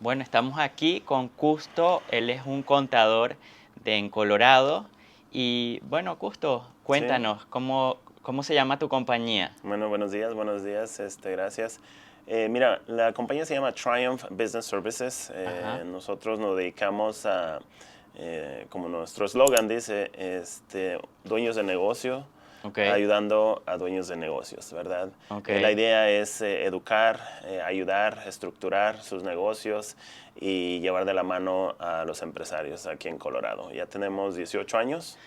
Bueno, estamos aquí con Custo, él es un contador en Colorado. Y bueno, Custo, Sí, cuéntanos, ¿cómo se llama tu compañía? bueno, buenos días, gracias. Mira, la compañía se llama Triumph Business Services. Ajá, Nosotros nos dedicamos a, como nuestro eslogan dice, dueños de negocio, ok, ayudando a dueños de negocios, ¿verdad? ok. La idea es educar, ayudar, estructurar sus negocios y llevar de la mano a los empresarios aquí en Colorado. Ya tenemos 18 años.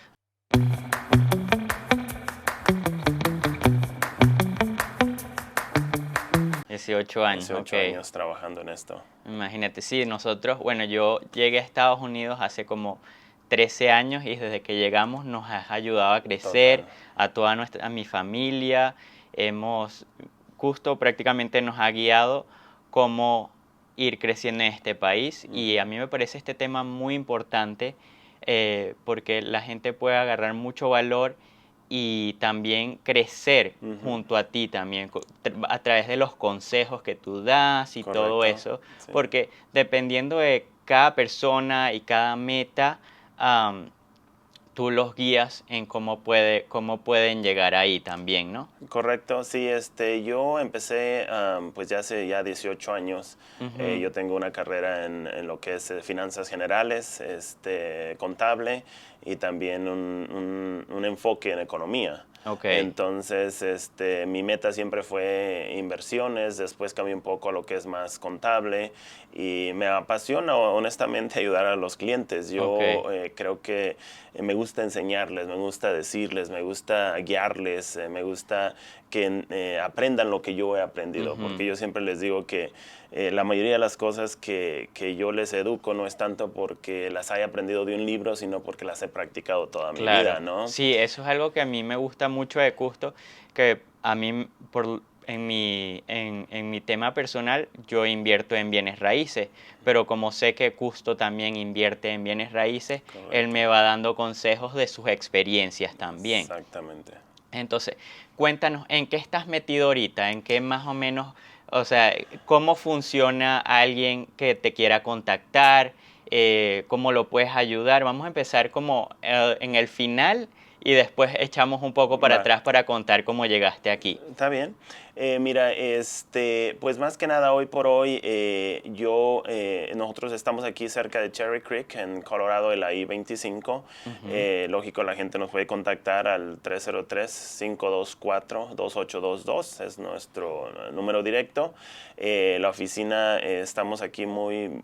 18 años, ok. 18 años trabajando en esto. Imagínate, sí, nosotros, bueno, yo llegué a Estados Unidos hace como 13 años y desde que llegamos nos has ayudado a crecer, Total. a mi familia. Hemos, Justo prácticamente nos ha guiado cómo ir creciendo en este país y a mí me parece este tema muy importante porque la gente puede agarrar mucho valor y también crecer Ujú. junto a ti también, a través de los consejos que tú das y todo Correcto, eso, sí. porque dependiendo de cada persona y cada meta, am, tú los guías en cómo pueden llegar ahí también, ¿no? Correcto, sí, yo empecé pues ya hace ya 18 años. Ujú, Yo tengo una carrera en lo que es finanzas generales, contable y también un enfoque en economía. ok, Entonces, mi meta siempre fue inversiones, después cambié un poco a lo que es más contable y me apasiona honestamente ayudar a los clientes. ok. Yo creo que me gusta enseñarles, me gusta decirles, me gusta guiarles, me gusta que aprendan lo que yo he aprendido, Ujú, porque yo siempre les digo que la mayoría de las cosas que yo les educo no es tanto porque las haya aprendido de un libro, sino porque las he practicado toda mi vida, claro. ¿no? Sí, eso es algo que a mí me gusta mucho de Custo, que a mí, en mi tema personal, yo invierto en bienes raíces, pero como sé que Custo también invierte en bienes raíces, él Correcto, me va dando consejos de sus experiencias también. exactamente. Entonces, cuéntanos, ¿en qué estás metido ahorita? ¿En qué más o menos, o sea, cómo funciona alguien que te quiera contactar? ¿Cómo lo puedes ayudar? Vamos a empezar como en el final y después echamos un poco para Va. atrás para contar cómo llegaste aquí. Está bien. Mira, pues más que nada hoy por hoy, nosotros estamos aquí cerca de Cherry Creek, en Colorado, de la I-25. Ujú, Lógico, la gente nos puede contactar al 303-524-2822, es nuestro número directo. La oficina, estamos aquí muy,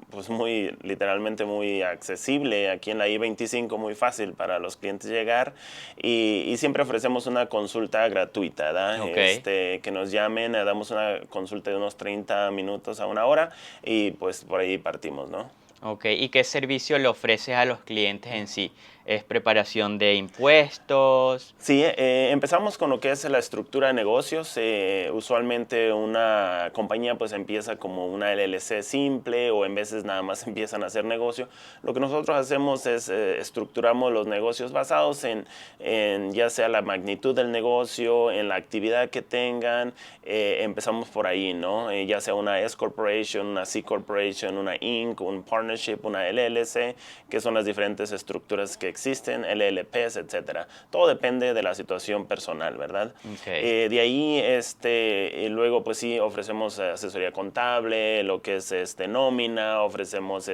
literalmente muy accesible, aquí en la I-25, muy fácil para los clientes llegar y siempre ofrecemos una consulta gratuita, ¿verdad? ok, Que nos llamen, damos una consulta de unos 30 minutos a una hora y pues por ahí partimos, ¿no? ok. ¿Y qué servicio le ofreces a los clientes en sí? ¿Es preparación de impuestos? Sí, empezamos con lo que es la estructura de negocios. Usualmente una compañía pues empieza como una LLC simple o en veces nada más empiezan a hacer negocio. Lo que nosotros hacemos es estructuramos los negocios basados en ya sea la magnitud del negocio, en la actividad que tengan. Empezamos por ahí, ¿no? Ya sea una S Corporation, una C Corporation, una Inc., un Partnership, una LLC, que son las diferentes estructuras que existen, LLPs, etcétera. Todo depende de la situación personal, ¿verdad? Ok. De ahí, luego, pues sí, ofrecemos asesoría contable, lo que es nómina, ofrecemos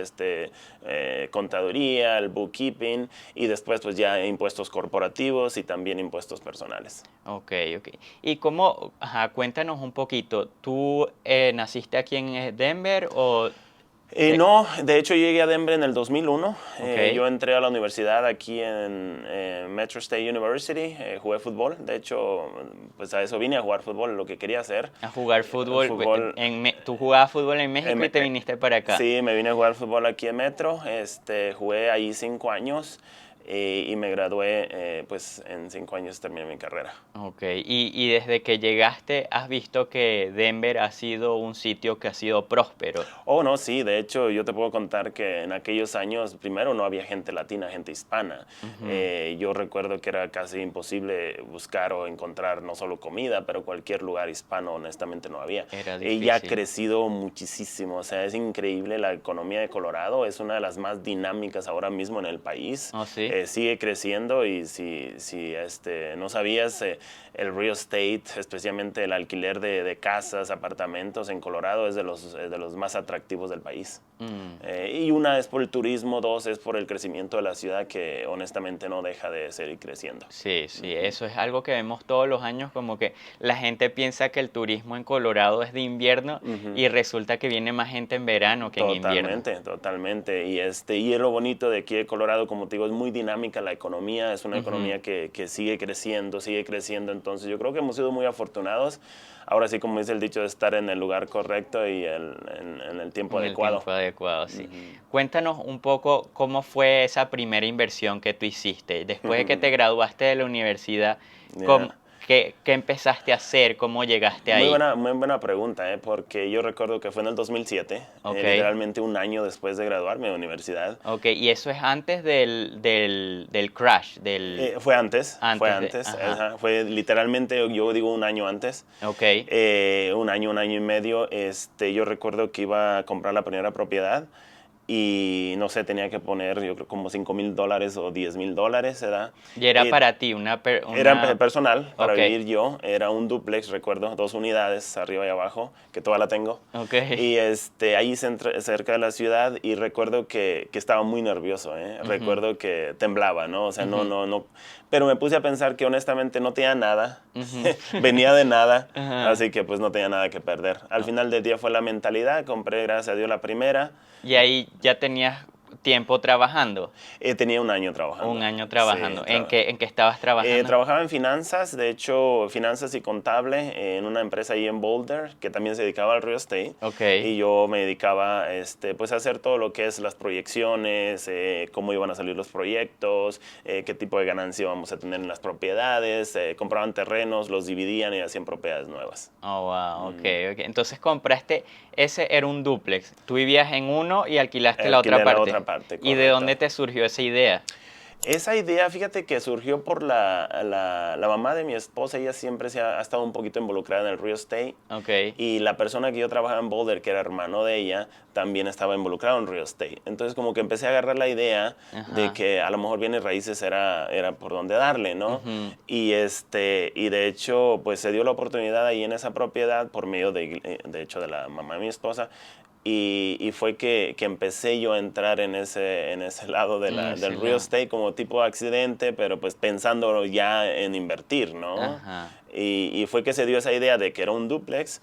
contaduría, el bookkeeping y después, pues ya impuestos corporativos y también impuestos personales. Ok, ok. Y cómo, ajá, cuéntanos un poquito, ¿tú naciste aquí en Denver o te... No, de hecho llegué a Denver en el 2001. Ok, Yo entré a la universidad aquí en Metro State University, jugué fútbol. De hecho, pues a eso vine a jugar fútbol, lo que quería hacer. a jugar fútbol, Fútbol, tú jugabas fútbol en México y em, te viniste para acá. sí, me vine a jugar fútbol aquí en Metro. Jugué ahí 5 años. y me gradué, pues en 5 años terminé mi carrera. Ok, y desde que llegaste, ¿has visto que Denver ha sido un sitio que ha sido próspero? Oh, no, sí, de hecho yo te puedo contar que en aquellos años, primero no había gente latina, gente hispana. Ujú. Yo recuerdo que era casi imposible buscar o encontrar no solo comida, pero cualquier lugar hispano honestamente no había. Era Ella ha difícil. crecido muchísimo, o sea, es increíble la economía de Colorado, es una de las más dinámicas ahora mismo en el país. ¿Oh, sí? Sigue creciendo y si no sabías, el real estate, especialmente el alquiler de casas, apartamentos en Colorado es de los más atractivos del país. Mm. Y una es por el turismo, dos es por el crecimiento de la ciudad que honestamente no deja de seguir creciendo. Sí, sí, eso es algo que vemos todos los años, como que la gente piensa que el turismo en Colorado es de invierno Ujú. y resulta que viene más gente en verano que en invierno. Totalmente, totalmente. Y es lo bonito de aquí de Colorado, como te digo, es muy dinámica la economía, es una Ujú. economía que sigue creciendo, sigue creciendo. Entonces yo creo que hemos sido muy afortunados. Ahora sí, como dice el dicho, de estar en el lugar correcto y en el tiempo En el adecuado. tiempo adecuado, sí. Ujú. Cuéntanos un poco cómo fue esa primera inversión que tú hiciste. Después de que te graduaste de la universidad, Yeah. ¿qué empezaste a hacer? ¿Cómo llegaste ahí? Muy buena pregunta, porque yo recuerdo que fue en el 2007, Ok, literalmente un año después de graduarme de la universidad. ok. Y eso es antes del crash, Fue antes de, antes, ajá. ajá, fue literalmente, yo digo un año antes, Ok, un año y medio, yo recuerdo que iba a comprar la primera propiedad y no sé, tenía que poner yo creo como $5,000 o $10,000, ¿verdad? y era Eh, para ti Era una, personal para ok, vivir yo, era un duplex, recuerdo, 2 unidades arriba y abajo, que todavía la tengo. ok. Y ahí cerca de la ciudad y recuerdo que estaba muy nervioso, ¿eh? Ujú, Recuerdo que temblaba, ¿no? O sea, ujú, no. Pero me puse a pensar que honestamente no tenía nada, ujú. venía de nada, Ajá. así que pues no tenía nada que perder. Al No. final del día fue la mentalidad, compré gracias a Dios la primera, Y ahí ya tenías tiempo trabajando, tenía un año un trabajando, año sí, trabajando. ¿En qué estabas trabajando? trabajaba en finanzas, de hecho, finanzas y contable en una empresa ahí en Boulder que también se dedicaba al real estate. Ok, Y yo me dedicaba pues a hacer todo lo que es las proyecciones, cómo iban a salir los proyectos, qué tipo de ganancia vamos a tener en las propiedades. Compraban terrenos, los dividían y hacían propiedades nuevas. oh, wow, ok, ok. Entonces compraste, ese era un dúplex. Tú vivías en uno y alquilaste la otra Alquilé la parte. otra parte, ¿Y de correcto. dónde te surgió esa idea? Esa idea, fíjate que surgió por la mamá de mi esposa. Ella siempre ha estado un poquito involucrada en el real estate. Ok, Y la persona que yo trabajaba en Boulder, que era hermano de ella, también estaba involucrado en real estate. Entonces como que empecé a agarrar la idea de ajá. que a lo mejor bienes raíces era por donde darle, ¿no? Ujú. Y de hecho, pues se dio la oportunidad ahí en esa propiedad por medio de hecho, de la mamá de mi esposa. Y fue que empecé yo a entrar en ese lado En ese del real lado. estate como tipo accidente, pero pues pensando ya en invertir, ¿no? Ajá. Y fue que se dio esa idea de que era un dúplex.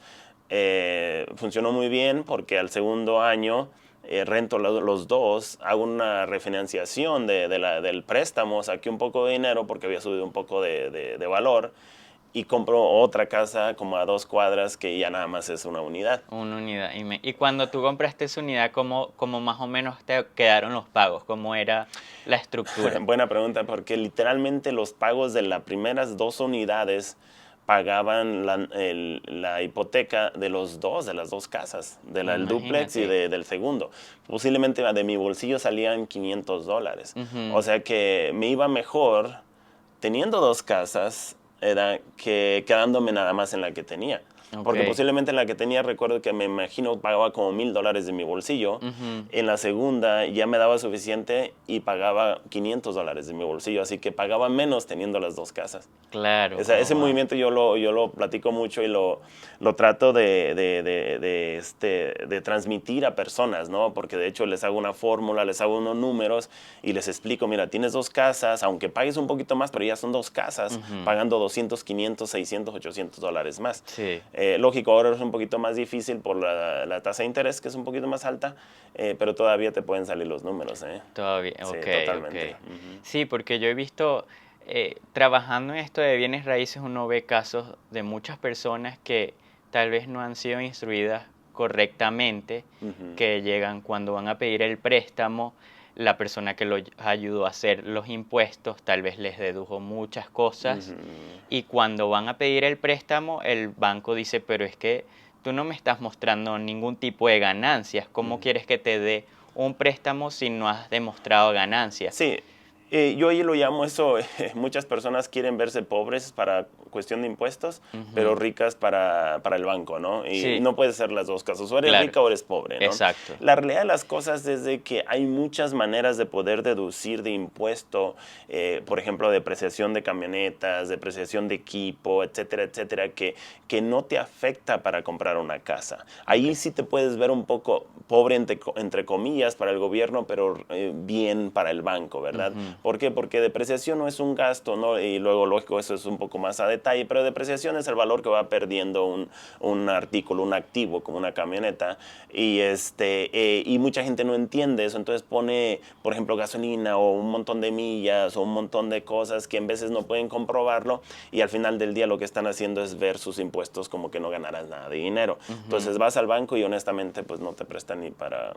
Funcionó muy bien porque al segundo año rento los dos, hago una refinanciación del préstamo, saqué un poco de dinero porque había subido un poco de valor y compro otra casa como a 2 cuadras que ya nada más es una unidad. Una unidad. Y cuando tú compraste esa unidad, ¿cómo más o menos te quedaron los pagos? ¿Cómo era la estructura? Buena pregunta, porque literalmente los pagos de las primeras 2 unidades pagaban la hipoteca de de las dos casas, del dúplex y Imagínate. del segundo. Posiblemente de mi bolsillo salían $500. O Ujú. sea que me iba mejor teniendo 2 casas era que quedándome nada más en la que tenía. Ok. Porque posiblemente en la que tenía, recuerdo que me imagino pagaba como $1,000 de mi bolsillo. Ujú. En la segunda ya me daba suficiente y pagaba $500 de mi bolsillo. Así que pagaba menos teniendo las 2 casas. Claro. Oh, Ese wow. movimiento yo lo platico mucho y lo trato de transmitir a personas, ¿no? Porque de hecho les hago una fórmula, les hago unos números y les explico, mira, tienes 2 casas, aunque pagues un poquito más, pero ya son 2 casas, Ujú. pagando 200, 500, 600, $800 más. Sí. Lógico, ahora es un poquito más difícil por la tasa de interés, que es un poquito más alta, pero todavía te pueden salir los números, ¿eh? Todavía. Sí, Ok, ok. totalmente. Ujú. Sí, porque yo he visto, trabajando en esto de bienes raíces, uno ve casos de muchas personas que tal vez no han sido instruidas correctamente, Ujú. que llegan cuando van a pedir el préstamo. la persona que los ayudó a hacer los impuestos tal vez les dedujo muchas cosas y cuando van a pedir el préstamo, el banco dice, pero es que tú no me estás mostrando ningún tipo de ganancias, ¿cómo quieres que te dé un préstamo si no has demostrado ganancias? Sí, yo ahí lo llamo eso, muchas personas quieren verse pobres para cuestión de impuestos, pero ricas para el banco, ¿no? Y Sí, no puede ser las dos cosas, o eres claro, rica o eres pobre, ¿no? exacto. La realidad de las cosas es de que hay muchas maneras de poder deducir de impuesto, por ejemplo, depreciación de camionetas, depreciación de equipo, etcétera, etcétera, que no te afecta para comprar una casa. Ahí Ok. sí te puedes ver un poco pobre, entre comillas, para el gobierno, pero bien para el banco, ¿verdad? Ujú. ¿Por qué? Porque depreciación no es un gasto, ¿no? Y luego, lógico, eso es un poco más a detalle, pero depreciación es el valor que va perdiendo un artículo, un activo, como una camioneta, y mucha gente no entiende eso, entonces pone, por ejemplo, gasolina o un montón de millas o un montón de cosas que en veces no pueden comprobarlo y al final del día lo que están haciendo es ver sus impuestos como que no ganarás nada de dinero. Entonces vas al banco y honestamente pues no te prestan ni para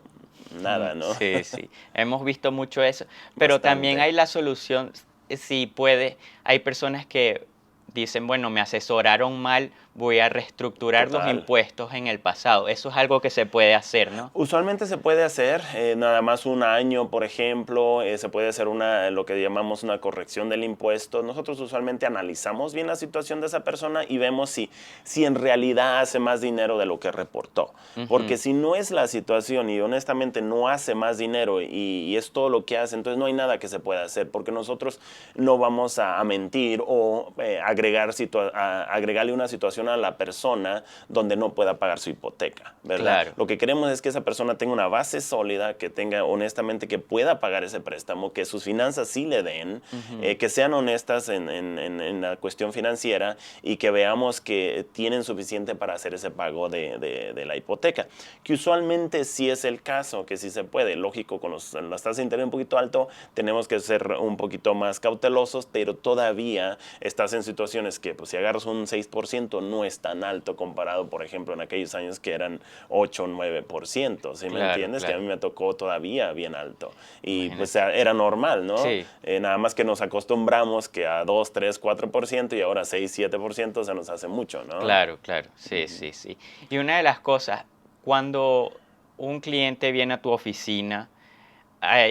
nada, ¿no? Sí, sí, hemos visto mucho eso, pero también Bastante. hay la solución, si puede, hay personas que dicen, bueno, me asesoraron mal, voy a reestructurar los Total. impuestos en el pasado. Eso es algo que se puede hacer, ¿no? Usualmente se puede hacer nada más un año, por ejemplo, se puede hacer lo que llamamos una corrección del impuesto. Nosotros usualmente analizamos bien la situación de esa persona y vemos si en realidad hace más dinero de lo que reportó. Porque Ujú. si no es la situación y honestamente no hace más dinero y es todo lo que hace, entonces no hay nada que se pueda hacer porque nosotros no vamos a mentir o agregarle una situación a la persona donde no pueda pagar su hipoteca, ¿verdad? Claro. Lo que queremos es que esa persona tenga una base sólida, que tenga honestamente que pueda pagar ese préstamo, que sus finanzas sí le den, Ujú. que sean honestas en la cuestión financiera y que veamos que tienen suficiente para hacer ese pago de la hipoteca. Que usualmente sí es el caso, que sí se puede. Lógico, con las tasas de interés un poquito alto, tenemos que ser un poquito más cautelosos, pero todavía estás en situaciones que pues, si agarras un 6% no es tan alto comparado, por ejemplo, en aquellos años que eran 8 o 9%, ¿sí me Claro, entiendes? Que a claro. mí me tocó todavía bien alto. Y pues Imagínate. era normal, ¿no? Sí, Nada más que nos acostumbramos que a 2 3 4% y ahora 6 7% se nos hace mucho, ¿no? claro, claro. Sí, sí, sí. Y una de las cosas, cuando un cliente viene a tu oficina,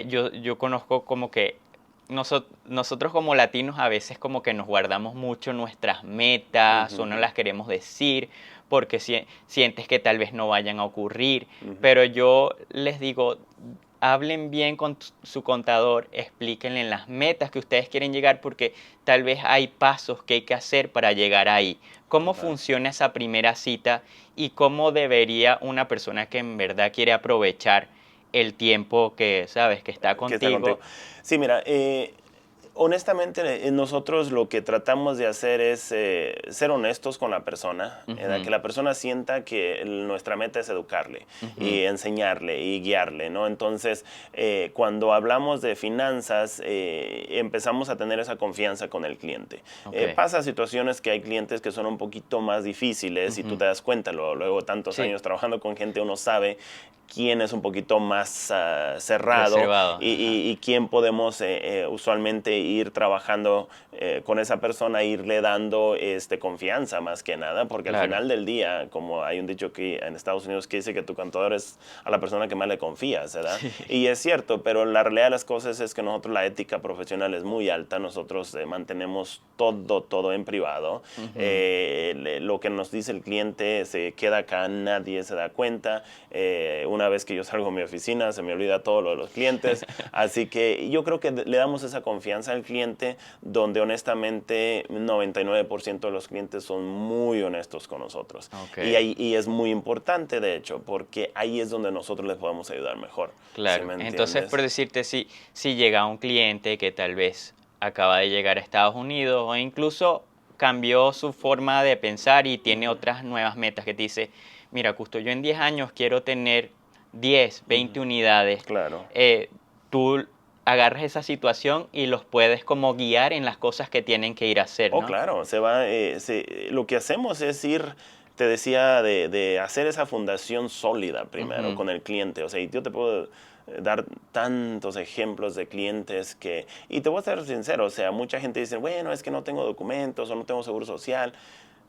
yo conozco como que nosotros como latinos a veces como que nos guardamos mucho nuestras metas o no las queremos decir porque sientes que tal vez no vayan a ocurrir, pero yo les digo, hablen bien con su contador, explíquenle las metas que ustedes quieren llegar porque tal vez hay pasos que hay que hacer para llegar ahí. ¿Cómo Total. funciona esa primera cita y cómo debería una persona que en verdad quiere aprovechar el tiempo que, sabes, que está Que está contigo. contigo? Sí, mira, honestamente, nosotros lo que tratamos de hacer es ser honestos con la persona, que Ujú, la persona sienta que nuestra meta es educarle ujú, y enseñarle y guiarle, ¿no? Entonces, cuando hablamos de finanzas, empezamos a tener esa confianza con el cliente. ok, Pasa situaciones que hay clientes que son un poquito más difíciles y tú ujú, te das cuenta, luego tantos sí, años trabajando con gente, uno sabe quién es un poquito más cerrado reservado, ajá, y quién podemos usualmente ir trabajando con esa persona, irle dando confianza más que nada, porque al claro, final del día, como hay un dicho aquí en Estados Unidos que dice que tu contador es a la persona que más le confías, ¿verdad? sí, Y es cierto, pero la realidad de las cosas es que nosotros la ética profesional es muy alta, nosotros mantenemos todo en privado, ujú, lo que nos dice el cliente se queda acá, nadie se da cuenta, una vez que yo salgo de mi oficina se me olvida todo lo de los clientes, así que yo creo que le damos esa confianza al cliente donde honestamente 99% de los clientes son muy honestos con nosotros. ok, Y es muy importante de hecho porque ahí es donde nosotros les podemos ayudar mejor, ¿sí claro. me Entonces, por entiendes? decirte, si llega un cliente que tal vez acaba de llegar a Estados Unidos o incluso cambió su forma de pensar y tiene otras nuevas metas que te dice, mira, Custo, yo en 10 años quiero tener 10, 20 unidades, Claro. tú agarras esa situación y los puedes como guiar en las cosas que tienen que ir a hacer, Oh, ¿no? claro, lo que hacemos es ir te decía de hacer esa fundación sólida primero con el cliente. O sea, y yo te puedo dar tantos ejemplos de clientes que... Y te voy a ser sincero, o sea, mucha gente dice, bueno, es que no tengo documentos o no tengo seguro social.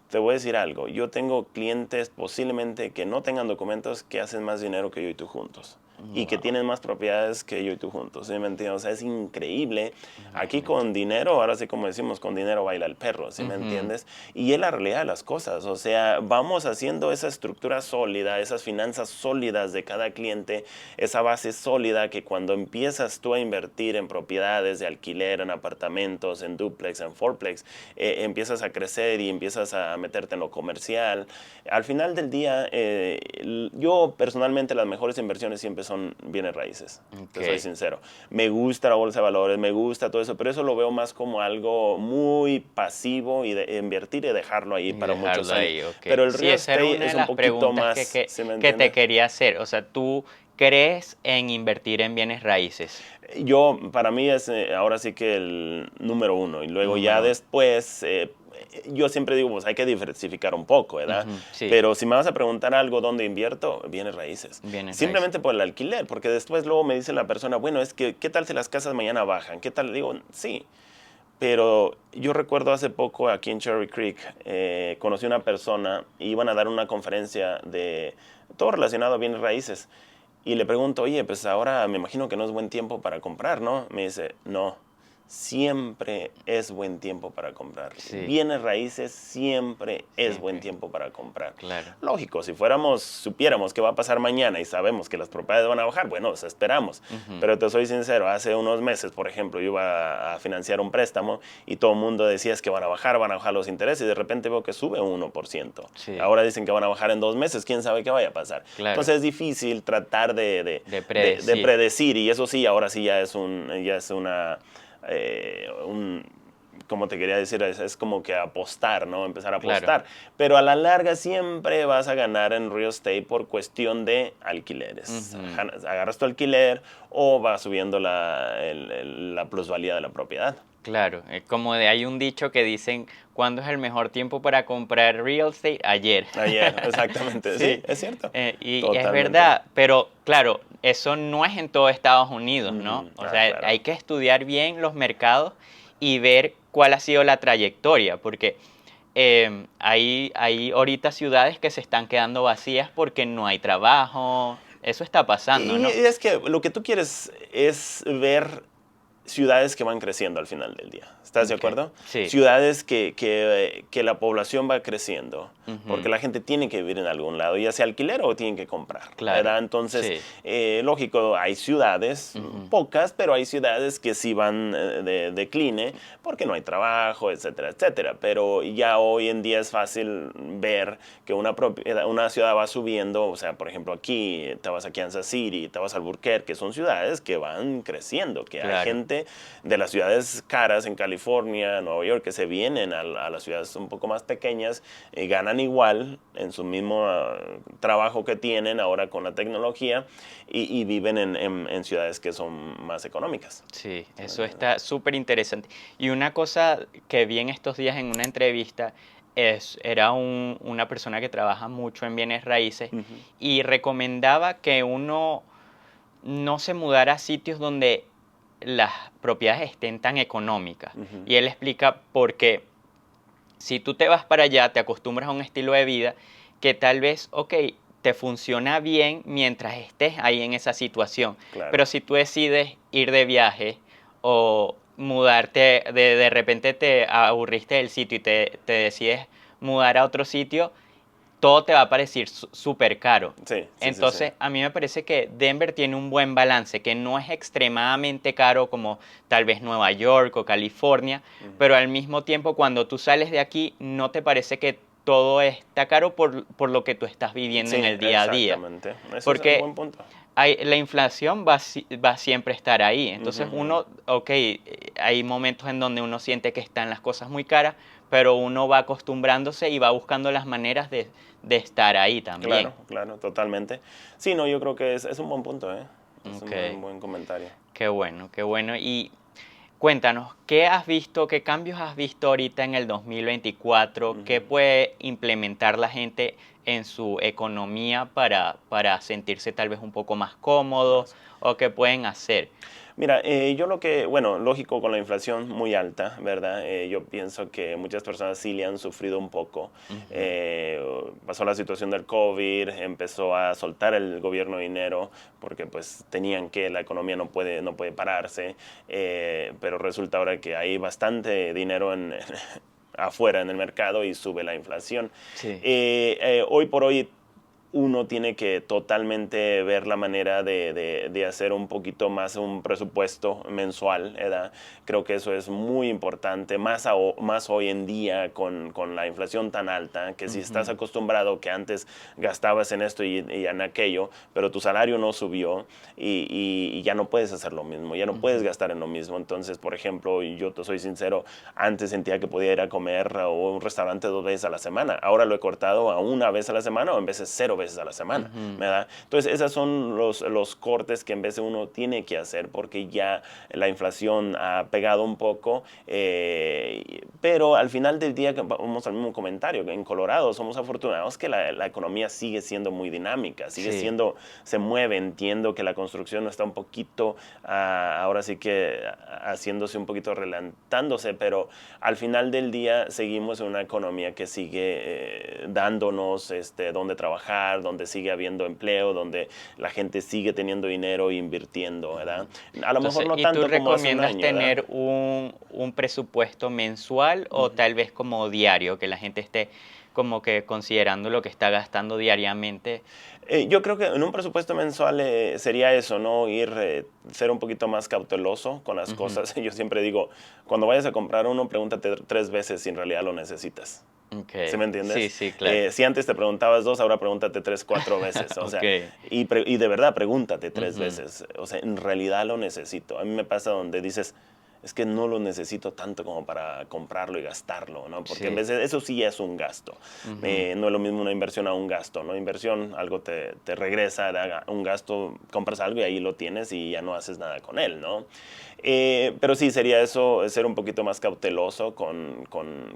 Te voy a decir algo, yo tengo clientes posiblemente que no tengan documentos que hacen más dinero que yo y tú juntos. Y que tienen más propiedades que yo y tú juntos, ¿sí me entiendes? O sea, es increíble. Aquí con dinero, ahora sí como decimos, con dinero baila el perro, ¿sí me entiendes? Y es la realidad de las cosas, o sea, vamos haciendo esa estructura sólida, esas finanzas sólidas de cada cliente, esa base sólida que cuando empiezas tú a invertir en propiedades de alquiler, en apartamentos, en duplex, en fourplex, empiezas a crecer y empiezas a meterte en lo comercial. Al final del día, yo personalmente las mejores inversiones siempre son bienes raíces, te soy sincero. Me gusta la bolsa de valores, me gusta todo eso, pero eso lo veo más como algo muy pasivo y de invertir y dejarlo ahí para muchos años. Ahí, okay. Pero el Sí, real esa era estate una de es un las poquito preguntas más, ¿sí me que te entiendes? quería hacer. O sea, ¿tú crees en invertir en bienes raíces? Yo, para mí es ahora sí que el número uno. Y luego ya después, yo siempre digo, pues hay que diversificar un poco, ¿verdad? Sí. Pero si me vas a preguntar algo dónde invierto, bienes raíces. Simplemente por el alquiler, porque después luego me dice la persona, bueno, es que, ¿qué tal si las casas mañana bajan? ¿Qué tal? Digo, sí. Pero yo recuerdo hace poco aquí en Cherry Creek, conocí una persona, iban a dar una conferencia de todo relacionado a bienes raíces. Y le pregunto, oye, pues ahora me imagino que no es buen tiempo para comprar, ¿no? Me dice, no, siempre es buen tiempo para comprar. Bienes raíces siempre es buen tiempo para comprar. Claro. Lógico, si supiéramos qué va a pasar mañana y sabemos que las propiedades van a bajar, bueno, pues esperamos. Pero te soy sincero, hace unos meses, por ejemplo, yo iba a financiar un préstamo y todo el mundo decía es que van a bajar los intereses y de repente veo que sube un 1%. Ahora dicen que van a bajar en 2 meses, quién sabe qué vaya a pasar. Entonces es difícil tratar de predecir y eso sí, ahora sí ya es una... como te quería decir, es como que apostar, ¿no? Empezar a apostar. Pero a la larga siempre vas a ganar en real estate por cuestión de alquileres. Agarras tu alquiler o va subiendo la plusvalía de la propiedad. Claro, como hay un dicho que dicen, ¿cuándo es el mejor tiempo para comprar real estate? Ayer. Ayer, exactamente. Sí, es cierto. Y es verdad, pero claro, eso no es en todo Estados Unidos, ¿no? O sea, claro. hay que estudiar bien los mercados y ver cuál ha sido la trayectoria, porque hay ahorita ciudades que se están quedando vacías porque no hay trabajo. Eso está pasando, ¿no? Y es que lo que tú quieres es ver ciudades que van creciendo al final del día. ¿Estás de acuerdo? Sí. Ciudades que la población va creciendo, porque la gente tiene que vivir en algún lado, ya sea alquiler o tienen que comprar. ¿Verdad? Entonces, lógico, hay ciudades, pocas, pero hay ciudades que sí van de decline porque no hay trabajo, etcétera, etcétera. Pero ya hoy en día es fácil ver que una ciudad va subiendo, o sea, por ejemplo, aquí, te vas a Kansas City, te vas a Albuquerque, que son ciudades que van creciendo, que hay gente de las ciudades caras en California, Nueva York, que se vienen a las ciudades un poco más pequeñas, ganan igual en su mismo trabajo que tienen ahora con la tecnología y viven en ciudades que son más económicas. Sí, eso está súper interesante. Y una cosa que vi en estos días en una entrevista era una persona que trabaja mucho en bienes raíces y recomendaba que uno no se mudara a sitios donde las propiedades estén tan económicas. Y él explica por qué. Si tú te vas para allá, te acostumbras a un estilo de vida que tal vez, te funciona bien mientras estés ahí en esa situación. Pero si tú decides ir de viaje o mudarte, de repente te aburriste del sitio y te decides mudar a otro sitio, todo te va a parecer súper caro. Entonces, a mí me parece que Denver tiene un buen balance, que no es extremadamente caro como tal vez Nueva York o California, pero al mismo tiempo cuando tú sales de aquí no te parece que todo está caro por lo que tú estás viviendo en el día a día. Exactamente. Eso porque es un buen punto. la inflación va a siempre estar ahí. Entonces hay momentos en donde uno siente que están las cosas muy caras, pero uno va acostumbrándose y va buscando las maneras de estar ahí también. Claro, totalmente. Sí, no, yo creo que es un buen punto, ¿eh? Es un buen comentario. Qué bueno, qué bueno. Y Cuéntanos, ¿qué has visto, qué cambios has visto ahorita en el 2024? ¿Qué Ujú. puede implementar la gente en su economía para sentirse tal vez un poco más cómodo Más. o qué pueden hacer? Mira, yo lo que, bueno, lógico con la inflación muy alta, ¿verdad? Yo pienso que muchas personas sí le han sufrido un poco. Ujú, Eh, Pasó la situación del COVID, empezó a soltar el gobierno dinero porque pues tenían que, la economía no puede pararse, pero resulta ahora que hay bastante dinero afuera en el mercado y sube la inflación. sí. Hoy por hoy uno tiene que totalmente ver la manera de hacer un poquito más un presupuesto mensual, ¿verdad? Creo que eso es muy importante, más hoy en día con la inflación tan alta, que si estás Ujú, acostumbrado que antes gastabas en esto y en aquello, pero tu salario no subió y ya no puedes hacer lo mismo, ya no puedes ujú. gastar en lo mismo. Entonces, por ejemplo, yo te soy sincero, antes sentía que podía ir a comer a un restaurante 2 veces a la semana, ahora lo he cortado a una vez a la semana o en veces 0 veces a la semana, Ujú. ¿verdad? Entonces, esos son los cortes que en vez de uno tiene que hacer porque ya la inflación ha pegado un poco, pero al final del día vamos al mismo comentario, que en Colorado somos afortunados que la economía sigue siendo muy dinámica, sigue Sí, siendo, se mueve, entiendo que la construcción está un poquito, ahora sí que haciéndose un poquito relantándose, pero al final del día seguimos en una economía que sigue dándonos dónde trabajar, donde sigue habiendo empleo, donde la gente sigue teniendo dinero e invirtiendo, ¿verdad? ujú. A lo mejor Entonces, no ¿y tú tanto como hace un recomiendas año, ¿verdad? tener un presupuesto mensual o Ujú. tal vez como diario, que la gente esté como que considerando lo que está gastando diariamente? Yo creo que en un presupuesto mensual sería eso, ¿no? Ser un poquito más cauteloso con las Ujú. cosas. Yo siempre digo, cuando vayas a comprar uno, pregúntate 3 veces si en realidad lo necesitas. ¿Sí Ok, me sí, entiendes? sí, claro. Si antes te preguntabas 2, ahora pregúntate 3, 4 veces. O sea, Ok. y de verdad pregúntate tres Ujú. veces. O sea, en realidad lo necesito. A mí me pasa donde dices, es que no lo necesito tanto como para comprarlo y gastarlo, ¿no? Porque en Sí. vez de eso sí es un gasto. Ujú. No es lo mismo una inversión a un gasto, ¿no? Inversión, algo te regresa, un gasto, compras algo y ahí lo tienes y ya no haces nada con él, ¿no? Pero sí, sería eso, ser un poquito más cauteloso con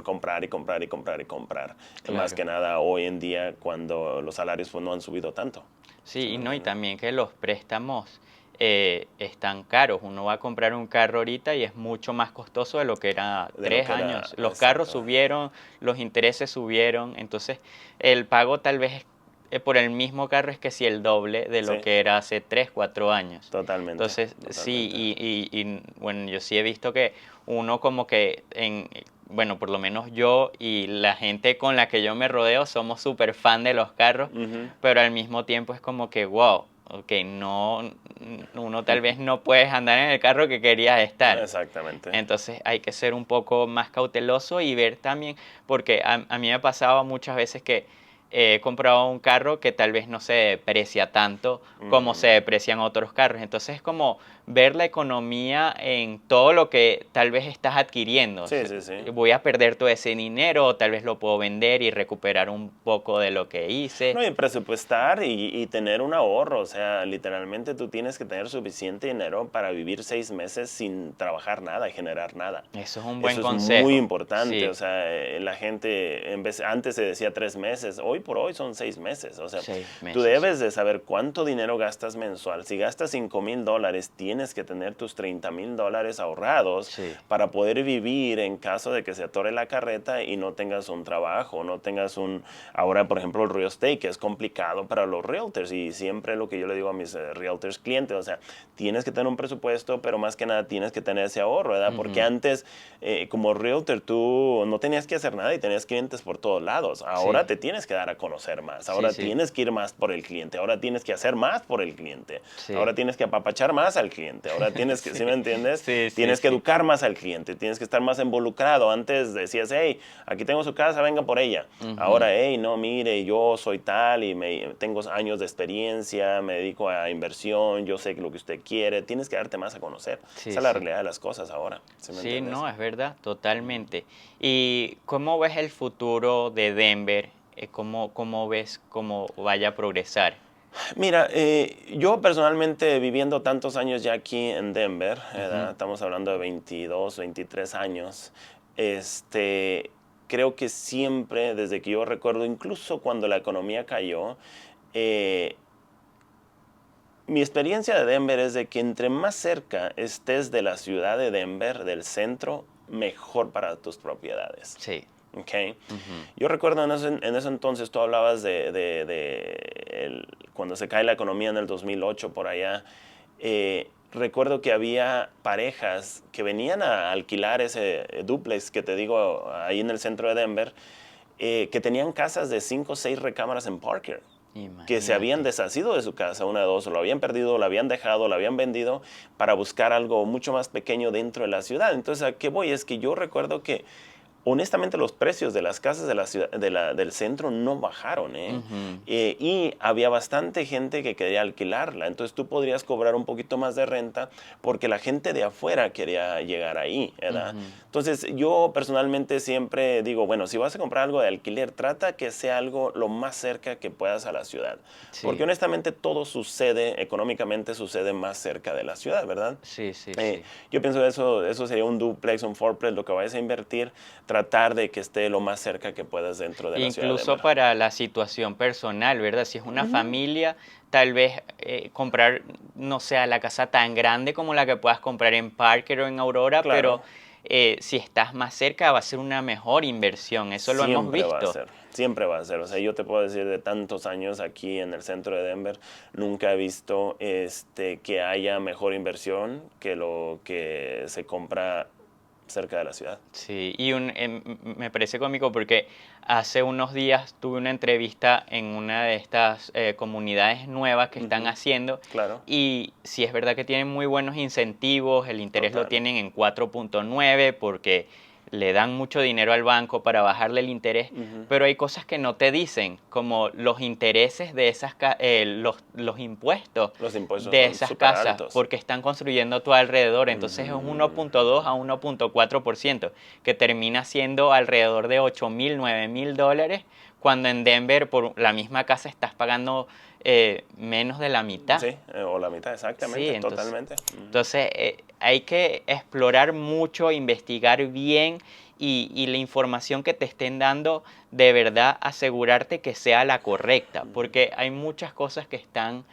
comprar y comprar y comprar y comprar. Más Claro. que nada hoy en día cuando los salarios pues, no han subido tanto. ¿Sí Sí, me y no, y entiendes? también que los préstamos están caros. Uno va a comprar un carro ahorita y es mucho más costoso de lo que era De lo tres que era años. Los carros exactamente. subieron, los intereses subieron, entonces el pago tal vez por el mismo carro es que sí el doble de Sí, lo que era hace 3, 4 años. totalmente, Entonces, sí, totalmente. bueno, yo sí he visto que uno como que bueno, por lo menos yo y la gente con la que yo me rodeo somos súper fan de los carros, Ujú. pero al mismo tiempo es como que, wow, ok, no, uno tal vez no puedes andar en el carro que querías estar. Exactamente. Entonces hay que ser un poco más cauteloso y ver también, porque a mí me ha pasado muchas veces que he comprado un carro que tal vez no se deprecia tanto como se Mm. deprecian otros carros. Entonces es como ver la economía en todo lo que tal vez estás adquiriendo. O Sí, sea, sí, sí. voy a perder todo ese dinero o tal vez lo puedo vender y recuperar un poco de lo que hice. No, y presupuestar y tener un ahorro, o sea, literalmente tú tienes que tener suficiente dinero para vivir 6 meses sin trabajar nada y generar nada. Eso es un buen Eso es muy consejo. importante, o Sí, sea, la gente, antes se decía 3 meses, hoy por hoy son 6 meses, o sea, seis tú meses. debes de saber cuánto dinero gastas mensual. Si gastas $5,000, tienes que tener tus $30,000 ahorrados Sí. para poder vivir en caso de que se atore la carreta y no tengas un trabajo, no tengas ahora por ejemplo el real estate, que es complicado para los realtors y siempre lo que yo le digo a mis realtors clientes, o sea, tienes que tener un presupuesto, pero más que nada tienes que tener ese ahorro, ¿verdad? Porque Ujú. antes como realtor tú no tenías que hacer nada y tenías clientes por todos lados. Ahora Sí, te tienes que dar a conocer más, sí, ahora sí, tienes que ir más por el cliente, ahora tienes que hacer más por el cliente, sí. ahora tienes que apapachar más al cliente, ahora tienes que, Sí, ¿sí me entiendes? sí, sí, Tienes que sí. educar más al cliente, tienes que estar más involucrado. Antes decías, hey, aquí tengo su casa, venga por ella. Ujú. Ahora, hey, no, mire, yo soy tal y tengo años de experiencia, me dedico a inversión, yo sé lo que usted quiere. Tienes que darte más a conocer. Esa Sí, es la sí. realidad de las cosas ahora, ¿sí me Sí, entiendes? no, es verdad, totalmente. ¿Y cómo ves el futuro de Denver? ¿Cómo ves cómo vaya a progresar? Mira, yo personalmente viviendo tantos años ya aquí en Denver, ¿verdad? Ujú. Estamos hablando de 22, 23 años, este, creo que siempre, desde que yo recuerdo, incluso cuando la economía cayó, eh, mi experiencia de Denver es de que entre más cerca estés de la ciudad de Denver, del centro, mejor para tus propiedades. Sí. Okay. Ujú. Yo recuerdo en ese entonces, tú hablabas cuando se cae la economía en el 2008 por allá, recuerdo que había parejas que venían a alquilar ese dúplex que te digo ahí en el centro de Denver, que tenían casas de 5 o 6 recámaras en Parker, que se habían Imagínate. deshacido de su casa, una de dos, o lo habían perdido, lo habían dejado, lo habían vendido para buscar algo mucho más pequeño dentro de la ciudad. Entonces, ¿a qué voy? Es que yo recuerdo que honestamente los precios de las casas de la ciudad, del centro no bajaron, ¿eh? Ujú. Y había bastante gente que quería alquilarla, entonces tú podrías cobrar un poquito más de renta porque la gente de afuera quería llegar ahí, ¿verdad? Ujú. Entonces yo personalmente siempre digo, bueno, si vas a comprar algo de alquiler, trata que sea algo lo más cerca que puedas a la ciudad, porque Sí, honestamente todo sucede, económicamente sucede más cerca de la ciudad, ¿verdad? sí, sí, Eh, sí. yo pienso eso sería un duplex, un fourplex, lo que vayas a invertir, tratar de que esté lo más cerca que puedas dentro de la ciudad de Incluso Denver. para la situación personal, ¿verdad? Si es una Ujú. familia, tal vez comprar no sea la casa tan grande como la que puedas comprar en Parker o en Aurora, pero Claro, si estás más cerca va a ser una mejor inversión. Eso lo hemos siempre va a visto. ser, siempre va a ser. O sea, yo te puedo decir de tantos años aquí en el centro de Denver, nunca he visto que haya mejor inversión que lo que se compra cerca de la ciudad. Sí, y me parece cómico porque hace unos días tuve una entrevista en una de estas comunidades nuevas que están Ujú. haciendo Claro, y sí es verdad que tienen muy buenos incentivos, el interés lo total. tienen en 4.9 porque le dan mucho dinero al banco para bajarle el interés, Ujú. pero hay cosas que no te dicen, como los intereses de los impuestos Los impuestos de son esas súper casas, altos. porque están construyendo a tu alrededor, entonces es un Ujú. 1.2 a 1.4%, que termina siendo alrededor de 8.000, 9.000 dólares, cuando en Denver por la misma casa estás pagando menos de la mitad. Sí, o la mitad, Sí, exactamente, entonces, totalmente. Ujú. entonces hay que explorar mucho, investigar bien y la información que te estén dando, de verdad asegurarte que sea la correcta, porque hay muchas cosas que están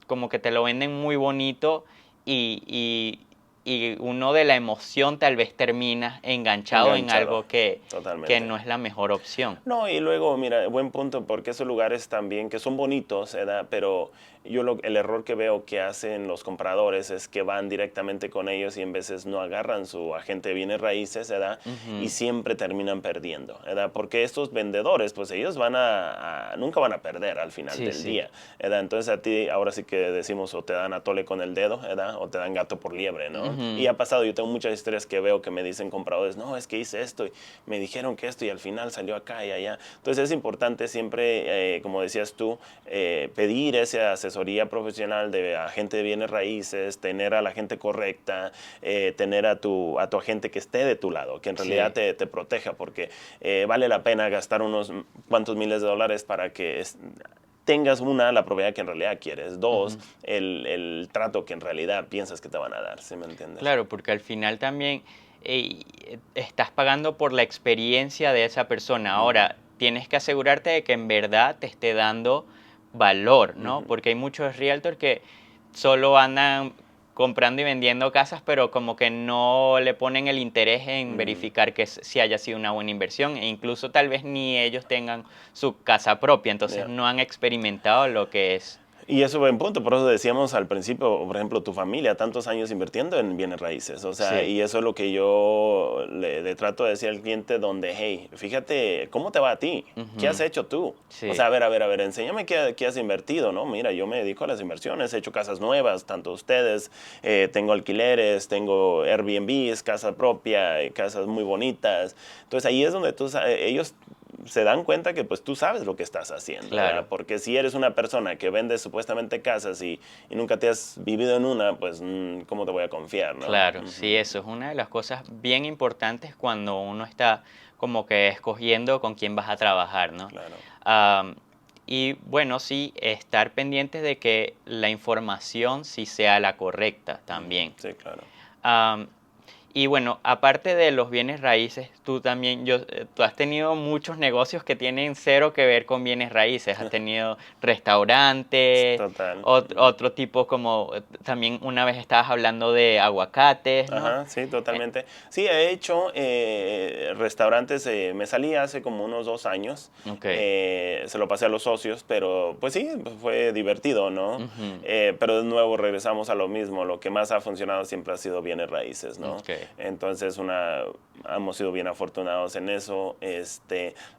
como que te lo venden muy bonito y, y uno de la emoción tal vez termina enganchado en Enganchado, algo que totalmente. no es la mejor opción. No, y luego, mira, buen punto, porque esos lugares también que son bonitos, ¿verdad? Pero el error que veo que hacen los compradores es que van directamente con ellos y en veces no agarran su agente de bienes raíces, ¿verdad? Y Ujú. siempre terminan perdiendo, ¿verdad? Porque estos vendedores, pues ellos nunca van a perder al final Sí, del sí, día, ¿verdad? Entonces a ti ahora sí que decimos o te dan a tole con el dedo, ¿verdad? O te dan gato por liebre, ¿no? Y ujú, ha pasado, yo tengo muchas historias que veo que me dicen compradores, no, es que hice esto y me dijeron que esto y al final salió acá y allá. Entonces es importante siempre, como decías tú, pedir esa asesoría profesional de agente de bienes raíces, tener a la gente correcta, tener a tu agente que esté de tu lado, que en realidad sí. te proteja, porque vale la pena gastar unos cuantos miles de dólares para que tengas la propiedad que en realidad quieres, dos, Ujú. el trato que en realidad piensas que te van a dar, ¿sí me entiendes? Claro, porque al final también estás pagando por la experiencia de esa persona. Ujú, Ahora, tienes que asegurarte de que en verdad te esté dando valor, ¿no? ujú. Porque hay muchos realtors que solo andan comprando y vendiendo casas, pero como que no le ponen el interés en Mm. verificar que si haya sido una buena inversión e incluso tal vez ni ellos tengan su casa propia, entonces Yeah. no han experimentado lo que es. Y eso es buen punto, por eso decíamos al principio, por ejemplo, tu familia, tantos años invirtiendo en bienes raíces, o sea, Sí. y eso es lo que yo le trato de decir al cliente donde, hey, fíjate, ¿cómo te va a ti? ¿Qué has Ujú. hecho tú? O sea, Sí. a ver, enséñame qué has invertido, ¿no? Mira, yo me dedico a las inversiones, he hecho casas nuevas, tanto ustedes, tengo alquileres, tengo Airbnbs, casa propia, casas muy bonitas, entonces ahí es donde ellos se dan cuenta que pues tú sabes lo que estás haciendo, ¿verdad? Claro. Porque si eres una persona que vende supuestamente casas y nunca te has vivido en una, pues ¿cómo te voy a confiar, no? Claro, sí, Ujú. eso es una de las cosas bien importantes cuando uno está como que escogiendo con quién vas a trabajar, ¿no? Claro. Am, y bueno, sí, estar pendientes de que la información sí sea la correcta también. Sí, claro. Am, y bueno, aparte de los bienes raíces, tú también, tú has tenido muchos negocios que tienen cero que ver con bienes raíces. Has tenido restaurantes, Total. otro tipo como, también una vez estabas hablando de aguacates, ¿no? Ajá, sí, Eh, totalmente. Sí, he hecho restaurantes, me salí hace como unos 2 años, ok. se lo pasé a los socios, pero pues sí, pues, fue divertido, ¿no? Ujú, Pero de nuevo regresamos a lo mismo, lo que más ha funcionado siempre ha sido bienes raíces, ¿no? ok. Entonces hemos sido bien afortunados en eso,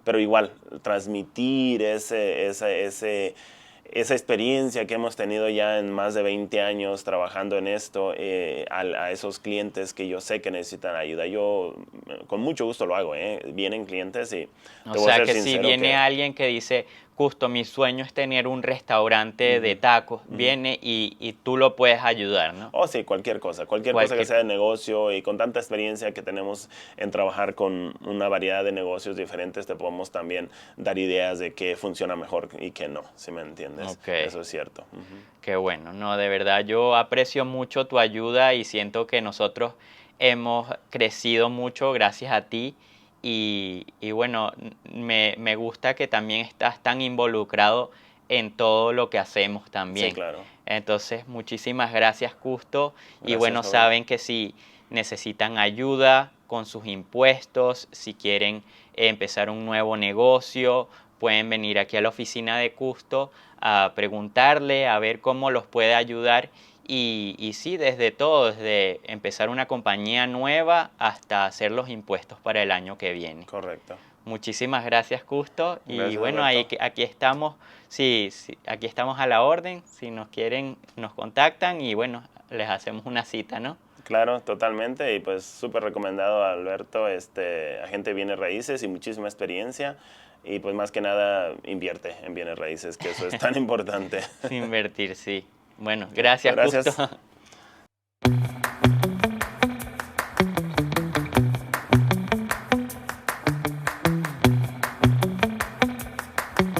pero igual, transmitir esa experiencia que hemos tenido ya en más de 20 años trabajando en esto, a esos clientes que yo sé que necesitan ayuda. Yo con mucho gusto lo hago, ¿eh? Vienen clientes y O te voy a sea ser que si sincero viene que... alguien que dice, justo mi sueño es tener un restaurante de Ujú, tacos, ujú. viene y tú lo puedes ayudar, ¿no? Oh, sí, cualquier cosa que Cualquier sea de negocio y con tanta experiencia que tenemos en trabajar con una variedad de negocios diferentes, te podemos también dar ideas de qué funciona mejor y qué no, si me entiendes. Ok, Eso es cierto. Ujú. qué bueno. No, de verdad yo aprecio mucho tu ayuda y siento que nosotros hemos crecido mucho gracias a ti y bueno, me gusta que también estás tan involucrado en todo lo que hacemos Sí, también. claro. Entonces, muchísimas gracias, Justo. Y Gracias, bueno, joven. saben que si necesitan ayuda con sus impuestos, si quieren empezar un nuevo negocio, pueden venir aquí a la oficina de Custo a preguntarle, a ver cómo los puede ayudar. Y sí, desde todo, desde empezar una compañía nueva hasta hacer los impuestos para el año que viene. Correcto. Muchísimas gracias, Custo. Y Gracias, bueno, Alberto. aquí estamos, sí, sí, aquí estamos a la orden. Si nos quieren, nos contactan y bueno, les hacemos una cita, ¿no? Claro, totalmente. Y pues súper recomendado, Alberto, agente de bienes raíces y muchísima experiencia. Y pues más que nada invierte en bienes raíces, que eso es tan importante. Invertir, sí. Bueno, Ok, gracias, Custo. gracias.